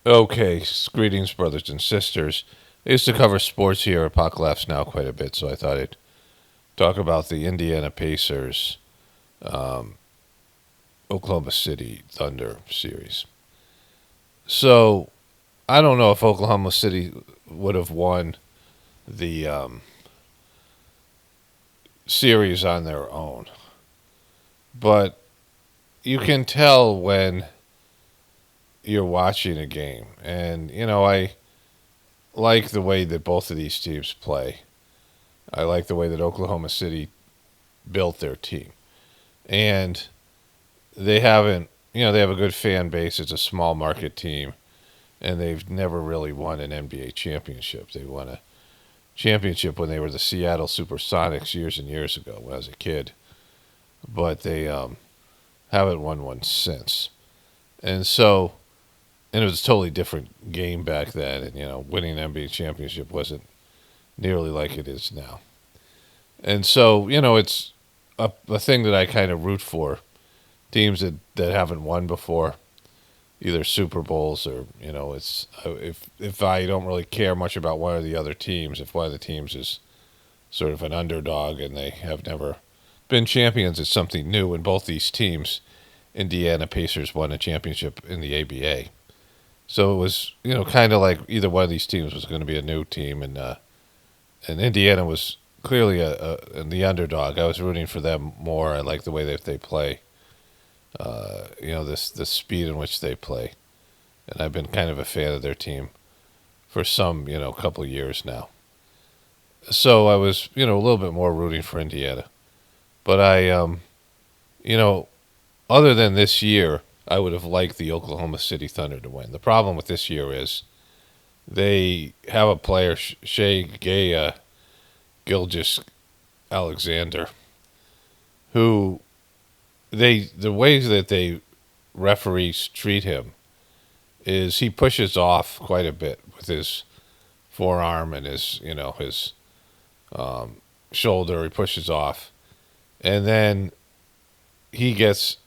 Okay, greetings, brothers and sisters. I used to cover sports here at Puck Laughs Now quite a bit, so I thought I'd talk about the Indiana Pacers, Oklahoma City Thunder series. So I don't know if Oklahoma City would have won the series on their own, but you can tell when you're watching a game, and I like the way that both of these teams play. I like the way that Oklahoma City built their team. And they haven't, they have a good fan base. It's a small market team, and they've never really won an NBA championship. They won a championship when they were the Seattle Supersonics years and years ago when I was a kid, but they haven't won one since. And so, and it was a totally different game back then, and winning an NBA championship wasn't nearly like it is now. And so, it's a thing that I kind of root for. Teams that haven't won before, either Super Bowls or it's if I don't really care much about one of the other teams, if one of the teams is sort of an underdog and they have never been champions, it's something new. And both these teams, Indiana Pacers won a championship in the ABA, so it was kind of like either one of these teams was going to be a new team, and Indiana was clearly the underdog. I was rooting for them more. I like the way that they play. The speed in which they play, and I've been kind of a fan of their team for some couple of years now. So I was a little bit more rooting for Indiana, but I other than this year, I would have liked the Oklahoma City Thunder to win. The problem with this year is they have a player, Shea Gilgis Alexander, who the ways that they referees treat him is he pushes off quite a bit with his forearm and his shoulder. He pushes off, and then he gets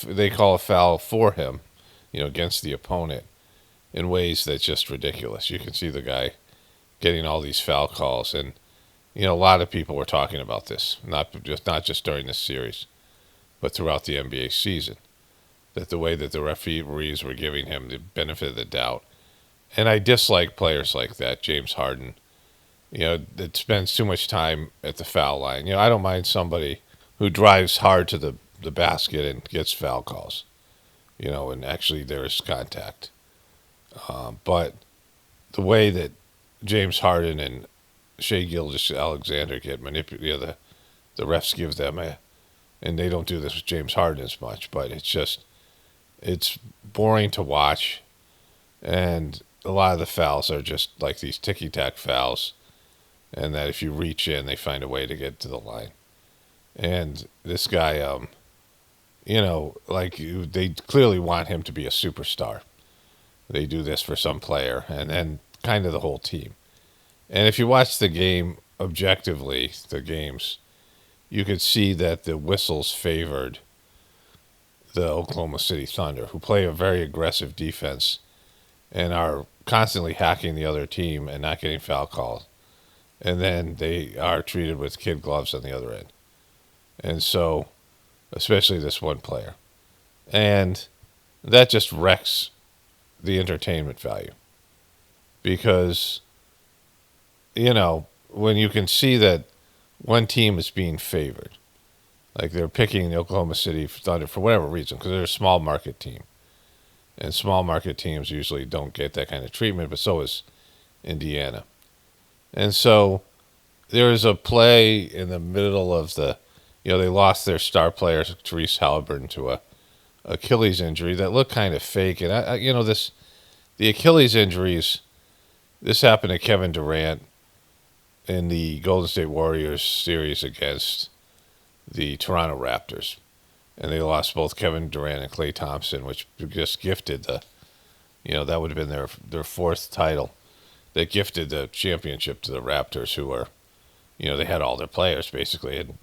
they call a foul for him, against the opponent in ways that's just ridiculous. You can see the guy getting all these foul calls, and a lot of people were talking about this, not just during this series, but throughout the NBA season, that the way that the referees were giving him the benefit of the doubt. And I dislike players like that, James Harden, that spends too much time at the foul line. I don't mind somebody who drives hard to the basket and gets foul calls, and actually there is contact. But the way that James Harden and Shea Gilgeous Alexander get manipulated, the refs give them and they don't do this with James Harden as much, but it's boring to watch, and a lot of the fouls are just like these ticky-tack fouls, and that if you reach in, they find a way to get to the line. And this guy, they clearly want him to be a superstar. They do this for some player, and then kind of the whole team. And if you watch the game objectively, the games, you could see that the whistles favored the Oklahoma City Thunder, who play a very aggressive defense and are constantly hacking the other team and not getting foul calls. And then they are treated with kid gloves on the other end. And so, especially this one player. And that just wrecks the entertainment value. Because, when you can see that one team is being favored, like they're picking the Oklahoma City Thunder for whatever reason, because they're a small market team. And small market teams usually don't get that kind of treatment, but so is Indiana. And so there is a play in the middle of they lost their star player, Therese Halliburton, to a Achilles injury that looked kind of fake. And, the Achilles injuries, this happened to Kevin Durant in the Golden State Warriors series against the Toronto Raptors. And they lost both Kevin Durant and Klay Thompson, which just gifted that would have been their fourth title. They gifted the championship to the Raptors, who were, they had all their players basically. And,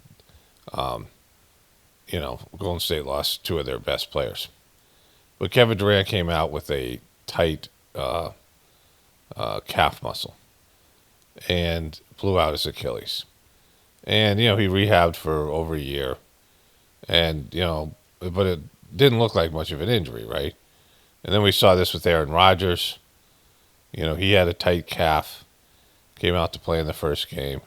Golden State lost two of their best players. But Kevin Durant came out with a tight calf muscle and blew out his Achilles. And he rehabbed for over a year, and but it didn't look like much of an injury, right? And then we saw this with Aaron Rodgers. He had a tight calf, came out to play in the first game,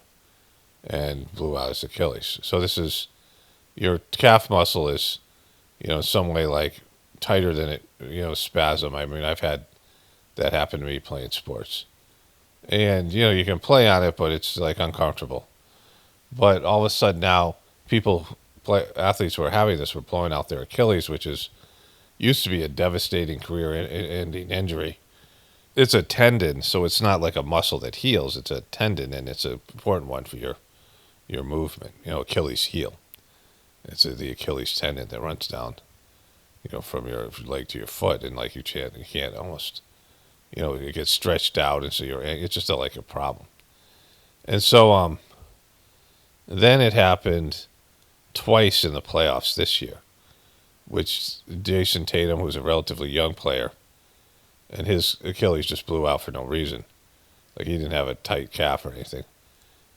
and blew out his Achilles. So this is your calf muscle is, in some way like tighter than it, spasm. I mean, I've had that happen to me playing sports, and you can play on it, but it's like uncomfortable. But all of a sudden now, athletes who are having this were blowing out their Achilles, which is used to be a devastating career-ending injury. It's a tendon, so it's not like a muscle that heals. It's a tendon, and it's an important one for your movement. Achilles heel. It's the Achilles tendon that runs down, from your leg to your foot, and like you can't almost, it gets stretched out, and so it's just like a problem. And so then it happened twice in the playoffs this year, which Jason Tatum, who's a relatively young player, and his Achilles just blew out for no reason. Like he didn't have a tight calf or anything.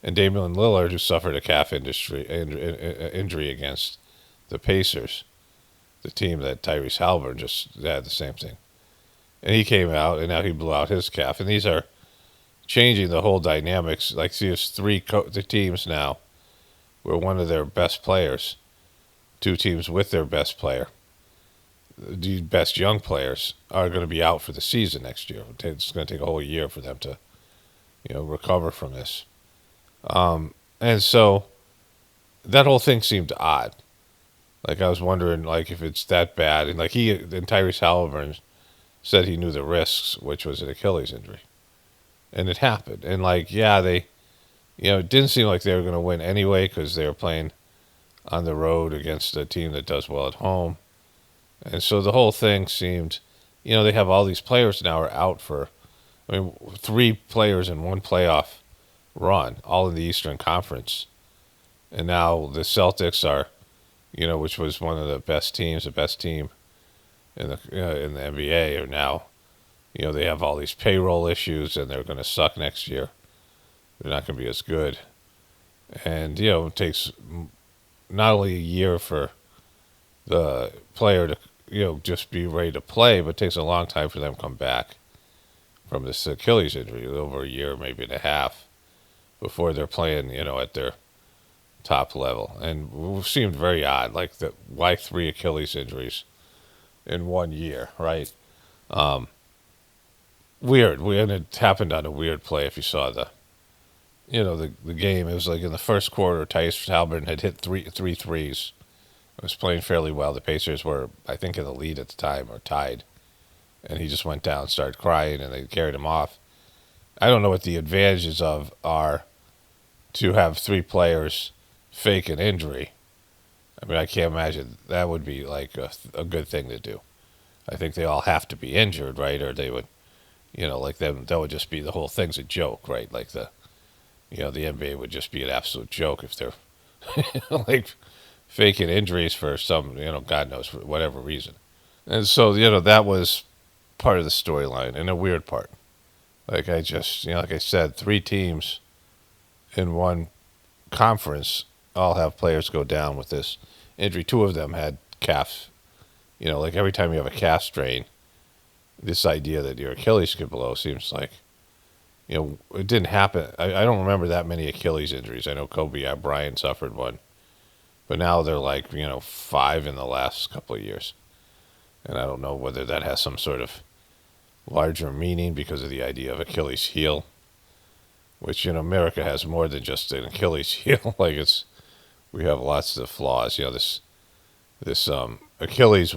And Damian Lillard, who suffered a calf injury against the Pacers, the team that Tyrese Halliburton just had the same thing. And he came out, and now he blew out his calf. And these are changing the whole dynamics. Like, see, there's the teams now where one of their best players, two teams with their best player, the best young players, are going to be out for the season next year. It's going to take a whole year for them to, recover from this. And so that whole thing seemed odd. Like I was wondering, like if it's that bad, and like Tyrese Halliburton said he knew the risks, which was an Achilles injury, and it happened. And like, yeah, it didn't seem like they were going to win anyway because they were playing on the road against a team that does well at home, and so the whole thing seemed, they have all these players now are out for, 3 players in one playoff run, all in the Eastern Conference. And now the Celtics are, which was one of the best team in the NBA, are now, they have all these payroll issues and they're going to suck next year. They're not going to be as good. And, it takes not only a year for the player to, just be ready to play, but it takes a long time for them to come back from this Achilles injury, over a year, maybe and a half, before they're playing, at their top level. And it seemed very odd, like why 3 Achilles injuries in 1 year, right? Weird. And it happened on a weird play. If you saw the game, it was like in the first quarter, Tyrese Halliburton had hit three threes. It was playing fairly well. The Pacers were, I think, in the lead at the time or tied. And he just went down, started crying, and they carried him off. I don't know what the advantages are to have 3 players fake an injury. I mean, I can't imagine that would be like a good thing to do. I think they all have to be injured, right? Or they would, like them, that would just be, the whole thing's a joke, right? Like the NBA would just be an absolute joke if they're like faking injuries for some, God knows, for whatever reason. And so, that was part of the storyline, and a weird part. Like like I said, 3 teams in one conference all have players go down with this injury. 2 of them had calf. Like every time you have a calf strain, this idea that your Achilles could blow seems like, it didn't happen. I don't remember that many Achilles injuries. I know Kobe Bryant suffered one, but now they're like, 5 in the last couple of years. And I don't know whether that has some sort of larger meaning because of the idea of Achilles heel, which, America has more than just an Achilles heel. Like we have lots of flaws. This Achilles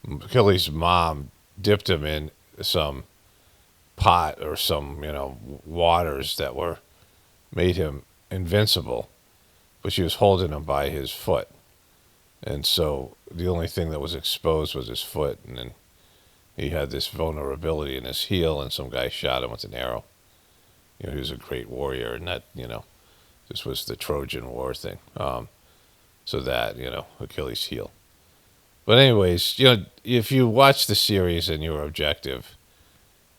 Achilles' mom dipped him in some pot or some, waters that made him invincible, but she was holding him by his foot. And so the only thing that was exposed was his foot, and then he had this vulnerability in his heel, and some guy shot him with an arrow. He was a great warrior, and that, this was the Trojan War thing. So that, Achilles heel. But anyways, if you watch the series and you were objective,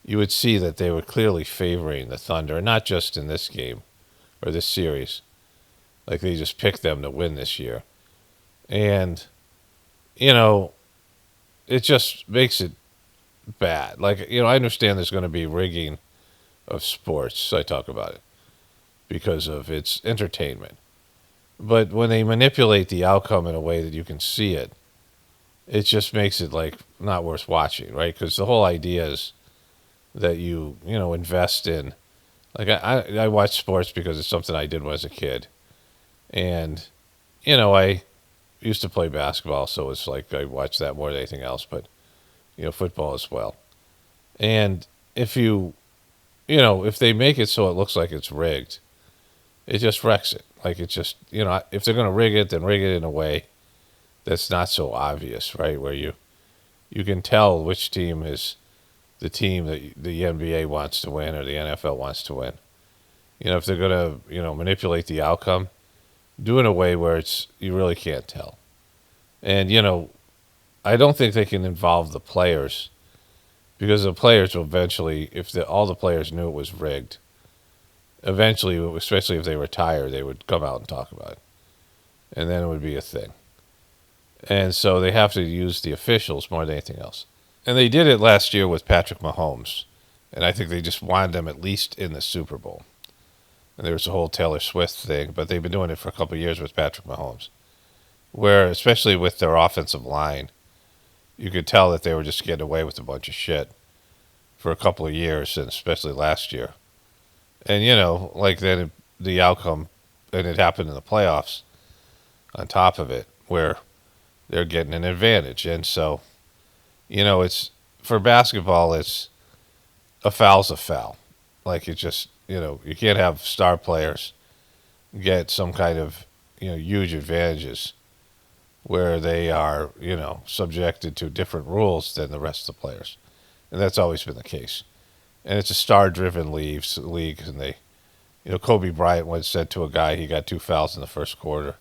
you would see that they were clearly favoring the Thunder, and not just in this game or this series. Like they just picked them to win this year. And, you know, it just makes it bad. Like, I understand there's going to be rigging of sports. I talk about it because of its entertainment. But when they manipulate the outcome in a way that you can see it, it just makes it like not worth watching, right? Because the whole idea is that you invest in. Like I watch sports because it's something I did when I was a kid, and I used to play basketball, so it's like I watch that more than anything else. But football as well. And if if they make it so it looks like it's rigged, it just wrecks it. Like it just if they're gonna rig it, then rig it in a way that's not so obvious, right? Where you can tell which team is the team that the NBA wants to win or the NFL wants to win. If they're gonna manipulate the outcome, do it in a way where you really can't tell. And I don't think they can involve the players because the players will eventually, if all the players knew it was rigged, eventually, especially if they retire, they would come out and talk about it, and then it would be a thing. And so they have to use the officials more than anything else. And they did it last year with Patrick Mahomes, and I think they just wanted them at least in the Super Bowl. And there was a whole Taylor Swift thing, but they've been doing it for a couple of years with Patrick Mahomes, where especially with their offensive line, you could tell that they were just getting away with a bunch of shit for a couple of years, and especially last year. And like then the outcome, and it happened in the playoffs. On top of it, where they're getting an advantage, and so it's for basketball, it's a foul's a foul. Like it just you can't have star players get some kind of huge advantages where they are subjected to different rules than the rest of the players, and that's always been the case. And it's a star-driven league, and they, Kobe Bryant once said to a guy he got 2 fouls in the first quarter,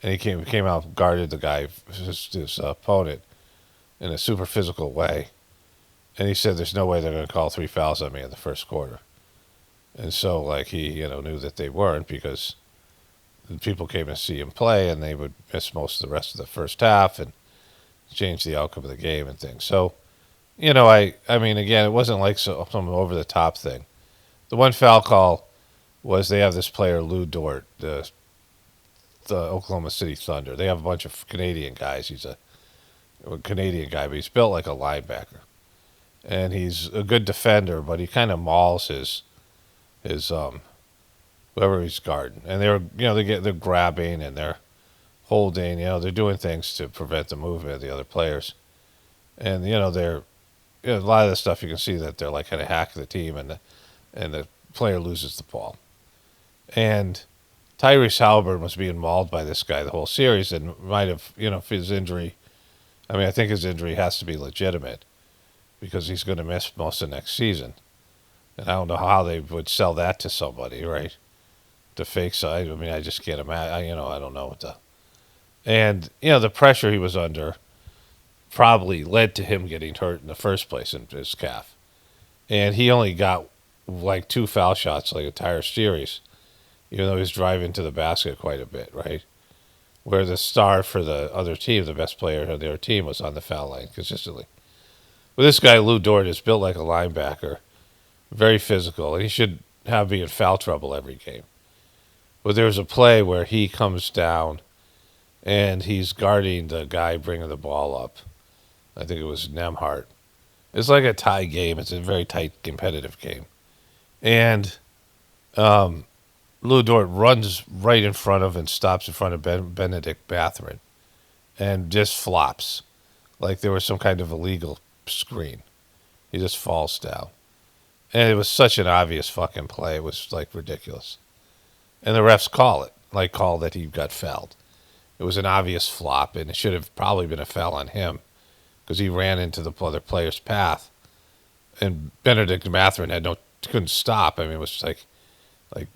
and he came out and guarded the guy, his opponent, in a super physical way, and he said, "There's no way they're going to call 3 fouls on me in the first quarter." And so, like he knew that they weren't because people came to see him play, and they would miss most of the rest of the first half and change the outcome of the game and things. So, I mean, again, it wasn't like some over the top thing. The one foul call was they have this player Lou Dort, the Oklahoma City Thunder. They have a bunch of Canadian guys. He's a Canadian guy, but he's built like a linebacker, and he's a good defender, but he kind of mauls his whoever he's guarding, and they're grabbing and they're holding, they're doing things to prevent the movement of the other players, and they're a lot of the stuff you can see that they're like kind of hack the team, and the player loses the ball, and Tyrese Halliburton was being mauled by this guy the whole series, and might have if his injury, I mean I think his injury has to be legitimate because he's going to miss most of next season. And I don't know how they would sell that to somebody, right? The fake side. I mean, I just can't imagine. I don't know what the. And the pressure he was under probably led to him getting hurt in the first place in his calf. And he only got like 2 foul shots like entire series, even though he was driving to the basket quite a bit, right? Where the star for the other team, the best player of their team, was on the foul line consistently. But this guy Lou Dort is built like a linebacker. Very physical, and he should be in foul trouble every game. But there's a play where he comes down, and he's guarding the guy bringing the ball up. I think it was Nemhart. It's like a tie game. It's a very tight, competitive game. And Lou Dort runs right in front of and stops in front of Benedict Mathurin and just flops like there was some kind of illegal screen. He just falls down. And it was such an obvious fucking play. It was like ridiculous. And the refs call that he got fouled. It was an obvious flop, and it should have probably been a foul on him because he ran into the other player's path. And Benedict Mathurin couldn't stop. I mean, it was like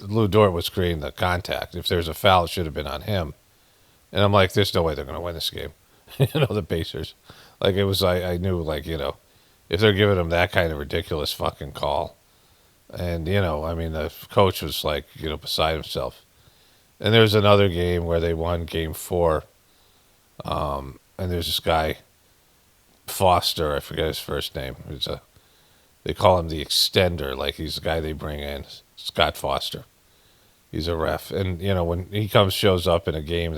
Lou Dort was creating the contact. If there's a foul, it should have been on him. And I'm like, there's no way they're going to win this game. The Pacers. Like, it was, I knew, if they're giving him that kind of ridiculous fucking call. And, I mean, the coach was like, beside himself. And there's another game where they won game 4. And there's this guy, Foster, I forget his first name. They call him the extender, like he's the guy they bring in, Scott Foster. He's a ref. And, when he shows up in a game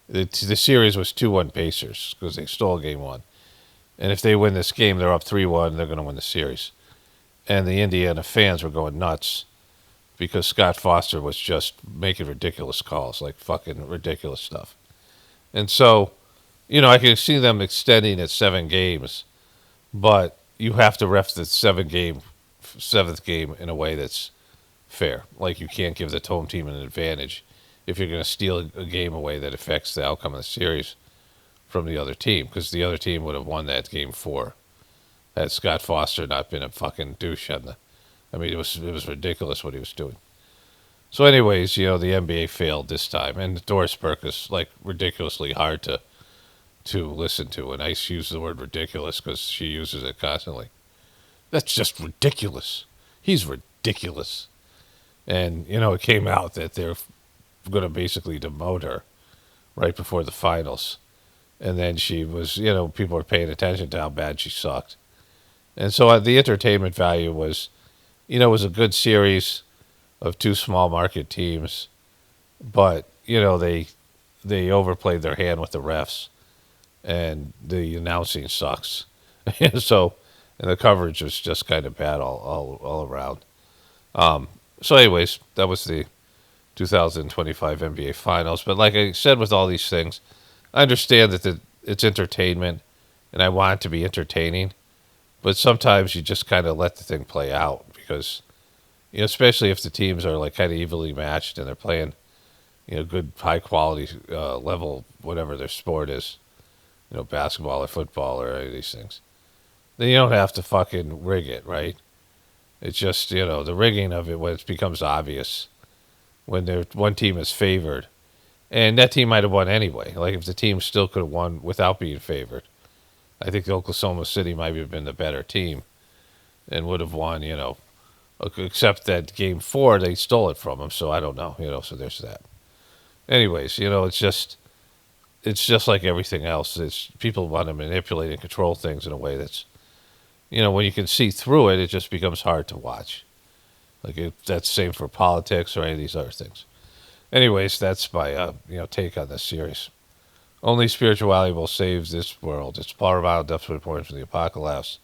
the series was 2-1 Pacers because they stole game 1. And if they win this game, they're up 3-1, they're going to win the series. And the Indiana fans were going nuts because Scott Foster was just making ridiculous calls, like fucking ridiculous stuff. And so, I can see them extending it 7 games, but you have to ref the 7th game in a way that's fair. Like, you can't give the home team an advantage if you're going to steal a game away that affects the outcome of the series from the other team, because the other team would have won that game 4 had Scott Foster not been a fucking douche I mean, it was ridiculous what he was doing. So anyways, the NBA failed this time, and Doris Burke is like ridiculously hard to listen to, and I use the word ridiculous because she uses it constantly. That's just ridiculous. He's ridiculous. And, it came out that they're going to basically demote her right before the finals. And then she was, people were paying attention to how bad she sucked. And so the entertainment value was, it was a good series of 2 small market teams. But, they overplayed their hand with the refs. And the announcing sucks. And the coverage was just kind of bad all around. So anyways, that was the 2025 NBA Finals. But like I said with all these things, I understand that it's entertainment, and I want it to be entertaining. But sometimes you just kind of let the thing play out because, especially if the teams are like kind of evenly matched and they're playing, good high quality level, whatever their sport is, basketball or football or any of these things. Then you don't have to fucking rig it, right? It's just, the rigging of it when it becomes obvious when one team is favored. And that team might have won anyway. Like if the team still could have won without being favored. I think Oklahoma City might have been the better team and would have won, except that game 4, they stole it from them. So I don't know, so there's that. Anyways, it's just like everything else. It's people want to manipulate and control things in a way that's, when you can see through it, it just becomes hard to watch. Like that's the same for politics or any of these other things. Anyways, that's my take on this series. Only spirituality will save this world. It's paramount, depth of importance for the apocalypse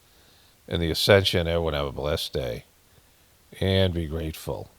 and the ascension. Everyone have a blessed day and be grateful.